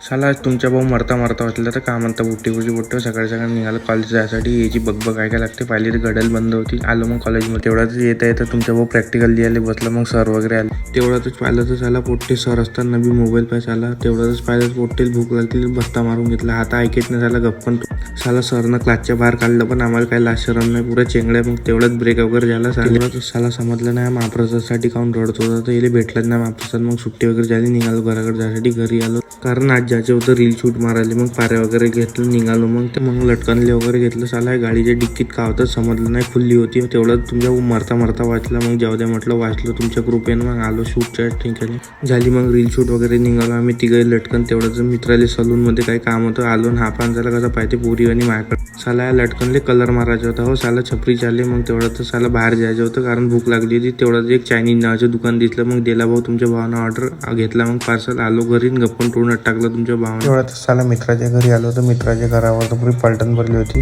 साला तुमच्या भाऊ मरता वाचला तर का म्हणता बुट्टी सकाळी निघालं कॉलेज जायसाठी. याची बघ काय लागते. पाहिली तर घड्याळ बंद होती. आलो मग कॉलेजमध्ये. तेवढ्यातच येता तुमच्या भाऊ प्रॅक्टिकल लिहायला बसला. मग सर वगैरे आले. तेवढ्यातच पाहिलं तर साला पोट्टे सर असताना बी मोबाईल पाहिजे आला. तेवढ्यातच पाहिलं पोट्टेल भूक लागली. बस्ता मारून घेतला. आता ऐकत नाही साला गप्पन. साला सरनं क्लासच्या बाहेर काढलं पण आम्हाला काही लाज शरम नाही. पुऱ्या चेंगड्या. मग तेवढ्यात ब्रेक वगैरे झाला. साला समजलं नाही महाप्रसादसाठी काऊन रडत होता. तर याला भेटलंच नाही महाप्रसाद. मग सुट्टी वगैरे झाली. निघालो घराकडे जायसाठी. घरी आलो कारण आज जायचं होतं रील शूट मारायला. मग पाऱ्या वगैरे घेतलं निघालो. मग लटकनले वगैरे घेतलं. साला गाडीच्या डिक्कीत का होतं समजलं नाही. खुल्ली होती. तेवढं तुमच्या मरता वाचला. मग जाऊ द्या म्हटलं वाचलो तुमच्या कृपेनं. मग आलो शूटच्या ठिकाणी. झाली मग रील शूट वगैरे निघालो आम्ही तिघे लटकन. तेवढंच मित्राले सलून मध्ये काही काम होतं. आलो हा पान झाला कसा पाहिजे पोरी आणि माझ्याकडे. साला लटकनले कलर मारायचा होता. हो साला छपरी चालले. मग तेवढं तर साला बाहेर जायचं होतं कारण भूक लागली होती. तेवढंच एक चायनीज नावाचं दुकान दिसलं. मग दिला भाऊ तुमच्या भावानं ऑर्डर घेतला. मग पार्सल आलो घरी गप्पन टोळून टाकलं तुमच्या भावानं. तेवढ्यात साला मित्राच्या घरी आलो होतो. मित्राच्या घरावर तर पुरी पलटण भरली होती.